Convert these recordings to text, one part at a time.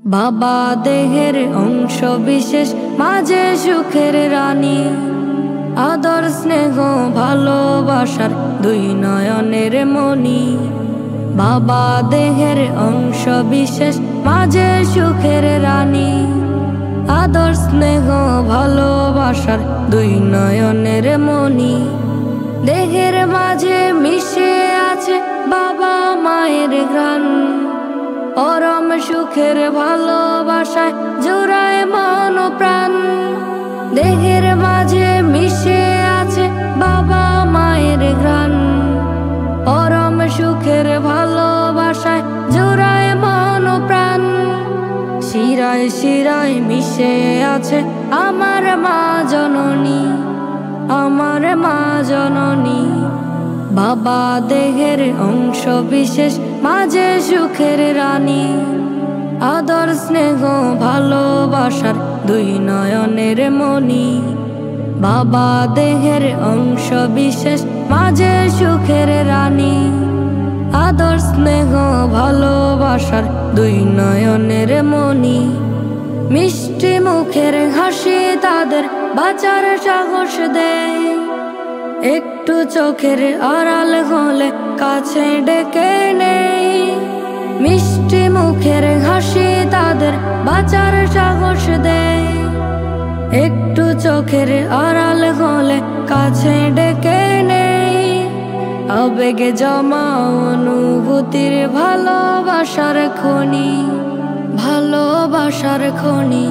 বাবা দেহের অংশ বিশেষ, মাঝে সুখের রানী। আদর স্নেহ ভালোবাসার দুই নয়নের মনি। বাবা দেহের অংশ বিশেষ, মাঝে সুখের রানী। আদর স্নেহ ভালোবাসার দুই নয়নের মনি। দেহের মাঝে মিশে আছে বাবা মায়ের ঘ্রাণ। পরম সুখের ভালোবাসায় জোড়ায় মন প্রাণ। দেহের মাঝে মিশে আছে বাবা মায়ের ঘ্রাণ। পরম সুখের ভালোবাসায় জোড়ায় মন প্রাণ। শিরায় শিরায় মিশে আছে আমার মা জননী, আমার মা জননী। বাবা দেহের অংশ বিশেষ, মাঝে সুখের রানী। আদর স্নেহ ভালোবাসার দুই নয়নের মনি। বাবা দেহের অংশ বিশেষ, মাঝে সুখের রানী। আদর স্নেহ ভালোবাসার দুই নয়নের মনি। মিষ্টি মুখের হাসি তাদের বাঁচার সাহস দেয়। একটু চোখের আড়াল হলে কাছে ডেকে নেই। মিষ্টি মুখের হাসি তাদের বাঁচার সাহস দেয়। একটু চোখের আড়াল হলে কাছে ডেকে নেই। আবেগে জমা অনুভূতির ভালোবাসার খনি, ভালোবাসার খনি।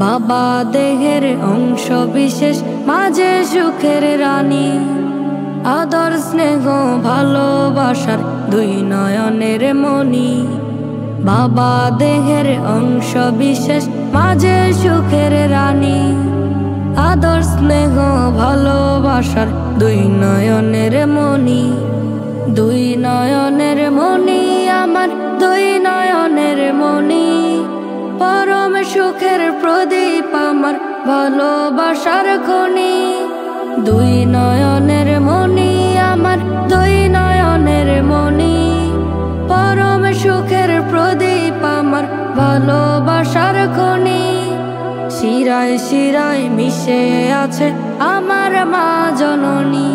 বাবা দেহের অংশ বিশেষ, মাঝে সুখের রানী। আদর স্নেহ ভালোবাসার দুই নয়নের মনি। বাবা দেহের অংশ বিশেষ, মাঝে সুখের রানী। আদর স্নেহ ভালোবাসার দুই নয়নের মনি। দুই নয়নের মনি আমার, দুই নয়নের মনি। পরম সুখের প্রদীপ আমার, ভালোবাসার খনি। দুই নয়নের মনি আমার, দুই নয়নের মনি। পরম সুখের প্রদীপ আমার, ভালোবাসার খনি। শিরায় শিরায় মিশে আছে আমার মা জননী,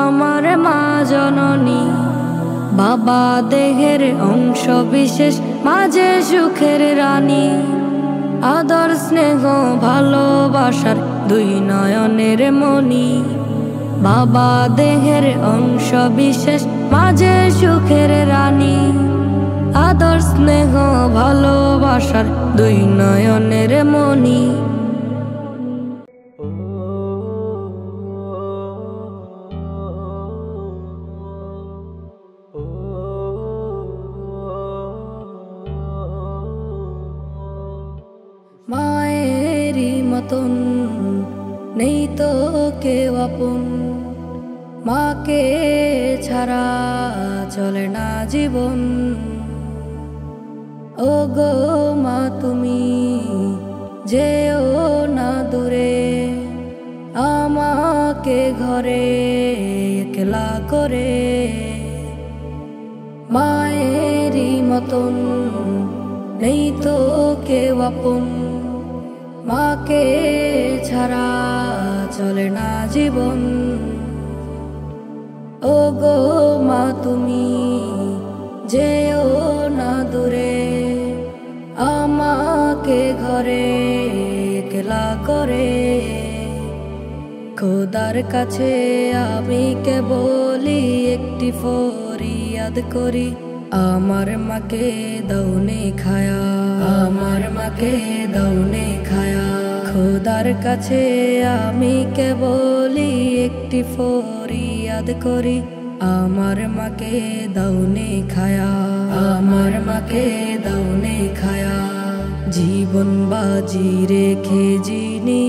আমার মা জননী। বাবা দেহের অংশ বিশেষ, মাঝে সুখের রানী। আদর স্নেহ ভালোবাসার দুই নয়নের মনি। বাবা দেহের অংশ বিশেষ, মাঝে সুখের রানী। আদর স্নেহ ভালোবাসার দুই নয়নের মনি। মায়েরই মতন নেই তো কেউ আপন। মাকে ছাড়া চলে না জীবন। ও গো মা তুমি যেও না দূরে। আমাকে ঘরে একলা করে। মায়েরই মতন নেই তো কেউ আপন। মাকে ছাড়া চলে না জীবন। ও গো মা তুমি যেও না দূরে। আমাকে ঘরে একলা করে। খোদার কাছে আমি কেবলই একটি ফরিয়াদ করি। আমার মাকে দাওনে খায়া, আমার মাকে দাওনে খায়া। খোদার কাছে আমি কেবলই একটি ফরিয়াদ করি। আমার মাকে দাওনে খায়া, আমার মাকে দাওনে খায়া। জীবন বাজি রেখে যিনি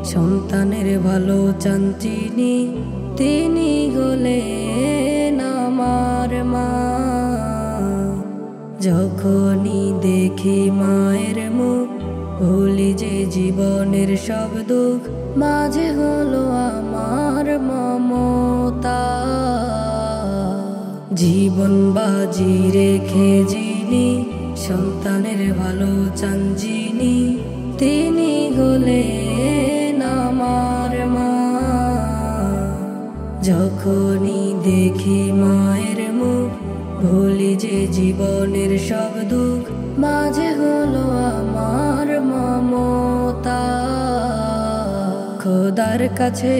সন্তানের ভালো চান চিনি, তিনি হলেন আমার মা। যখনই দেখি মায়ের মুখ, ভুলি যে জীবনের সব দুঃখ। মাঝে হলো আমার মমতা। জীবন বাজি রেখে যিনি সন্তানের ভালো চান যিনি, তিনি হলেন আমার মা। যখনই দেখি মায়ের মুখ, ভুলি যে জীবনের সব দুঃখ, মাঝে হলো আমার মমতা। খোদার কাছে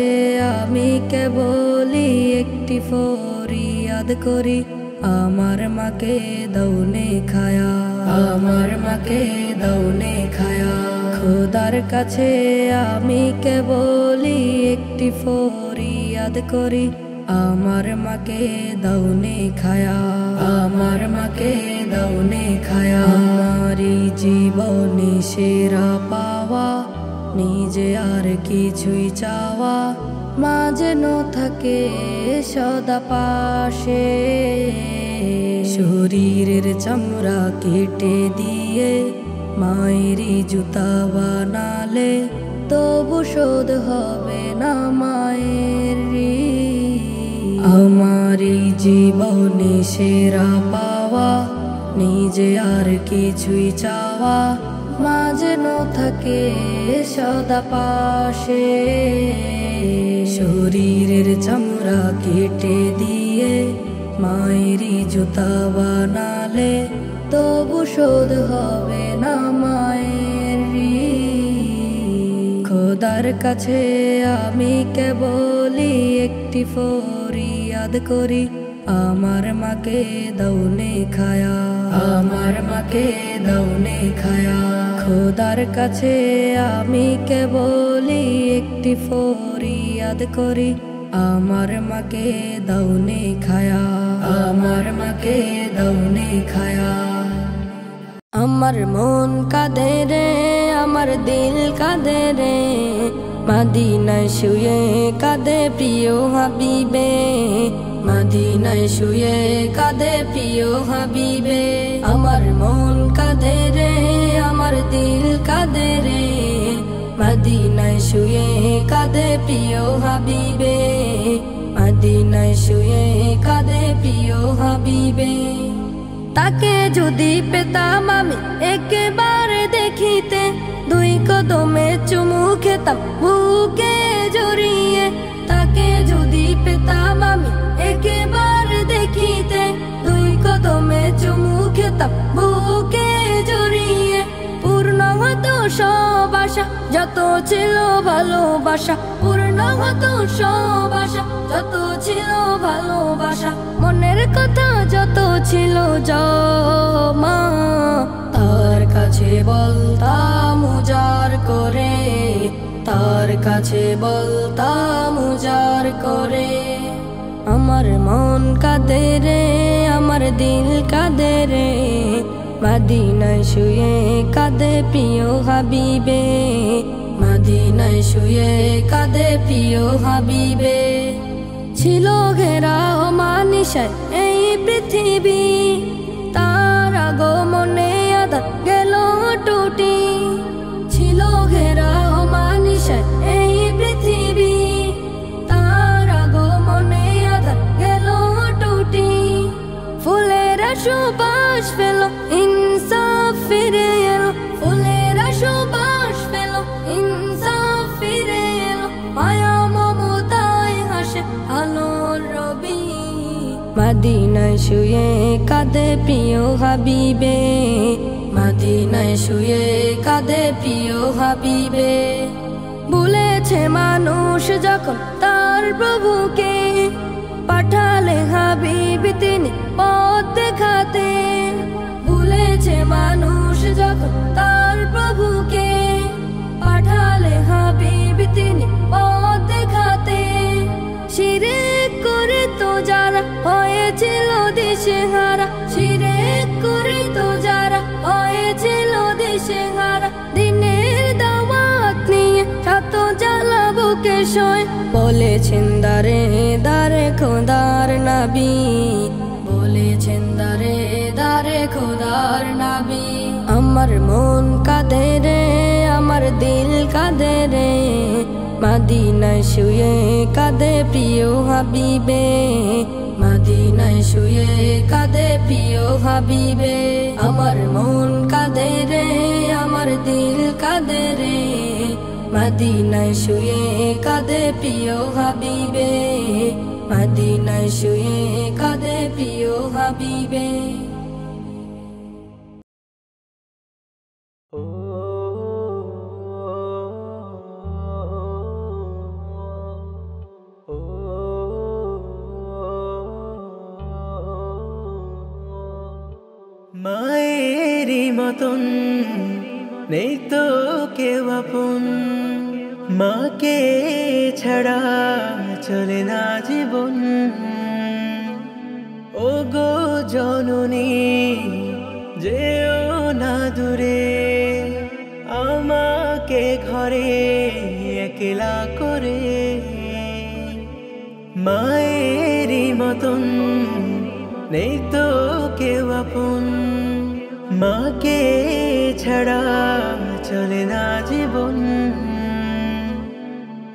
আমি কেবলই একটি ফরিয়াদ করি, আমার মাকে দাওনে খায়া, আমার মাকে দাওনে খায়া। খোদার কাছে আমি কেবলই একটি ফরিয়াদ করি, আমার মাকে দাওনে খায়া, আমার মাকে দাওনে খায়া। আমারই জীবনে সেরা পাওয়া, নিজে আর কিছুই চাওয়া, মা যেন থাকে সদা পাশে। শরীরের চামড়া কেটে দিয়ে মায়েরই জুতা বানালে, তবু শোধ হবে না মায়ের ঋণ। আমারই জীবনে সেরা পাওয়া, নিজে আর কিছুই চাওয়া, মা যেন থাকে সদা পাশে। শরীরের চামড়া কেটে দিয়ে মায়েরই জুতা বানালে, তবু শোধ হবে না মায়ের ঋণ। খোদার কাছে আমি কেবলই একটি ফরিয়াদ করি, আমার মাকে দাওনে খায়া, আমার মাকে দাওনে খায়া। খোদার কাছে আমি কেবলই একটি ফরিয়াদ করি, আমার মাকে দাওনে খায়া, আমার মাকে দাওনে খায়া। আমার মন কাঁদে রে, আমার দিল কাঁদে রে, মদিনায় শুয়ে কাঁদে প্রিয় হাবিবে, মদিনায় শুয়ে কাঁদে প্রিয় হাবিবে। আমার মন কাঁদে রে, আমার দিল কাঁদে রে, মদিনায় শুয়ে কাঁদে প্রিয় হাবিবে, মদিনায় শুয়ে কাঁদে প্রিয় হাবিবে। তাকে যদি পেতাম আমি একেবারে দেখিতে, দুই কদমে চুমু খেতাম বুকে জড়িয়ে। তাকে যদি পেতাম আমি একেবারে দেখিতে, দুই কদমে চুমু খেতাম বুকে জড়িয়ে। পূর্ণ হতো সব আশা যত ছিল ভালোবাসা, পূর্ণ হতো সব আশা যত ছিল ভালোবাসা। মনের কথা যত ছিল জমা, তার কাছে বলতাম উজাড় করে, তার কাছে বলতাম উজাড় করে। আমার মন কাঁদে রে, আমার দিল কাঁদে রে, মদিনায় শুয়ে কাঁদে প্রিয় হাবিবে, মদিনায় শুয়ে কাঁদে প্রিয় হাবিবে। ছিল ঘেরা অমানিসায় এই পৃথিবী, তার আগমনে আধার গেল টুটি। ছিল ঘেরা অমানিসায় এই পৃথিবী, তার আগমনে আধার গেল টুটি। ফুলেরা সুবাস পেল, ইনসাফ ফিরে এলো, ফুলেরা সুবাস পেল, ইনসাফ ফিরে এলো। মায়া মমতায় হাসে আলোর রবি, মদিনায় শুয়ে কাঁদে প্রিয় হাবিবে, মদিনায় শুয়ে কাঁদে প্রিয় হাবিবে। ভুলেছে মানুষ যখন তার প্রভুকে, পাঠালে হাবিব তিনি পথ দেখাতে। ভুলেছে মানুষ যখন তার প্রভুকে, পাঠালে হাবিব তিনি পথ দেখাতে। শিরক করে তো যারা হয়েছিল দিশেহারা, শিরক করে তো যারা হয়েছিল দিশেহারা। দিনের দাওয়াত নিয়ে শত জ্বালা বুকে সয়, বলেছেন দারে দারে খোদার নবী, বলেছেন দারে দারে খোদার নবী। আমার মন কাঁদে রে, আমার দিল কাঁদে রে, মদিনায় শুয়ে কাঁদে প্রিয় হাবিবে, মদিনায় শুয়ে কাঁদে প্রিয় হাবিবে আমার মন কাঁদে রে আমার দিল কাঁদে রে মদিনায় শুয়ে কাঁদে প্রিয় হাবিবে মদিনায় শুয়ে কাঁদে প্রিয় হাবিবে মায়েরই মতন নেই তো কেউ আপন মাকে ছাড়া চলে না জীবন ও গো জননী যেও না দূরে আমাকে ঘরে একলা করে মায়েরই মতন নেই তো কেউ আপন মাকে ছাড়া চলে না জীবন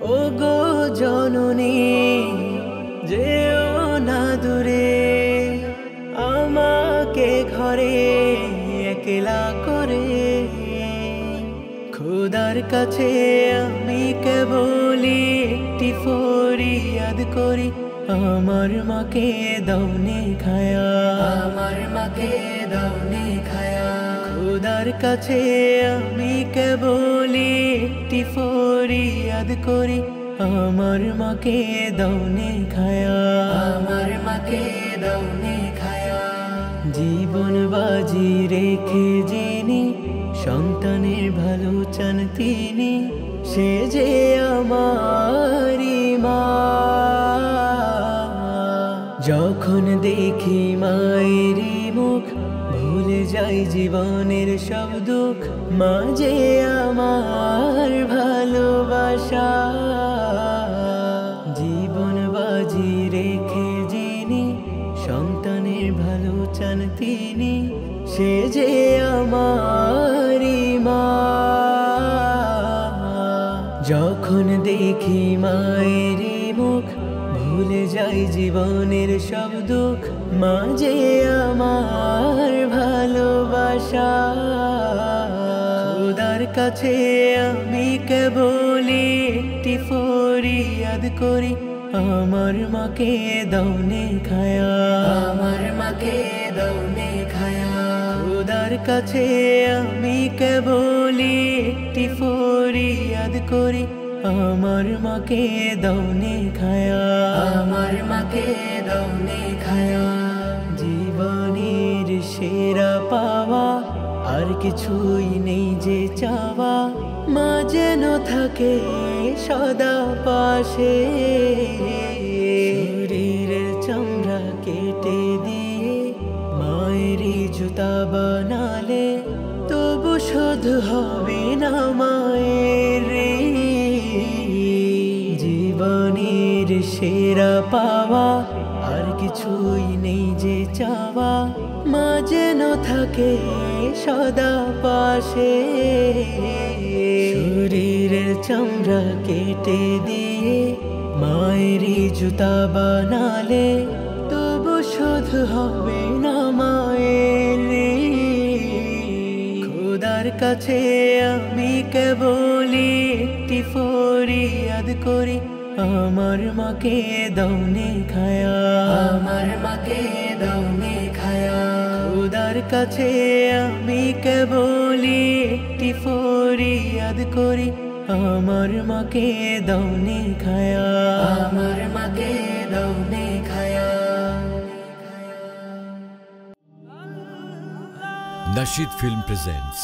ও গো জননী যেও না দূরে আমাকে ঘরে একলা করে খোদার কাছে আমি কেবলি একটি ফরিয়াদ করি আমার মাকে দাওনে খায়া আমার মাকে দাওনে খায়া খোদার কাছে আমি কেবলি একটি ফরিয়াদ করি আমার মাকে দাওনে খায়া আমার মাকে দাওনে খায়া জীবন বাজি রেখে যিনি সন্তানের ভালো চান তিনি সে যে আমারি মা যখন দেখি মায়েরই মুখ ভুলে যাই জীবনের সব দুঃখ মা যে আমার ভালোবাসা জীবন বাজি রেখে যিনি সন্তানের ভালো চান তিনি সে যে আমারি মা যখন দেখি মায়েরই মুখ ভুলে যাই জীবনের সব দুঃখ মা যে আমার ভালোবাসা খোদার কাছে আমি কেবলি একটি ফরিয়াদ করি আমার মাকে দাওনে খায়া আমার মাকে দাওনে খায়া খোদার কাছে আমি কেবলি একটি ফরিয়াদ করি আমার মাকে দাওনে খায়া আমার মাকে দাওনে খায়া জীবনের সেরা পাওয়া আর কিছুই নেই যে চাওয়া মা যেন থাকে সদা পাশে শরীরের চামড়া কেটে দিয়ে মায়েরই জুতা বানালে তবু শোধ হবে না মায়ের জীবনের সেরা পাওয়া আর কিছুই নেই যে চাওয়া মা যেন থাকে সদা পাশে শরীরের চামড়া কেটে দিয়ে মায়েরই জুতা বানালে তবু শোধ হবে না মায়ের খোদার কাছে আমি কেবলি একটি ফরিয়াদ করি আমার মাকে দাওনে খায়া আমার মাকে দাওনে খায়া খোদার কাছে আমি কেবলি একটি ফরিয়াদ করি আমার মাকে দাওনে খায়া আমার মাকে দাওনে খায়া Nasheed Film presents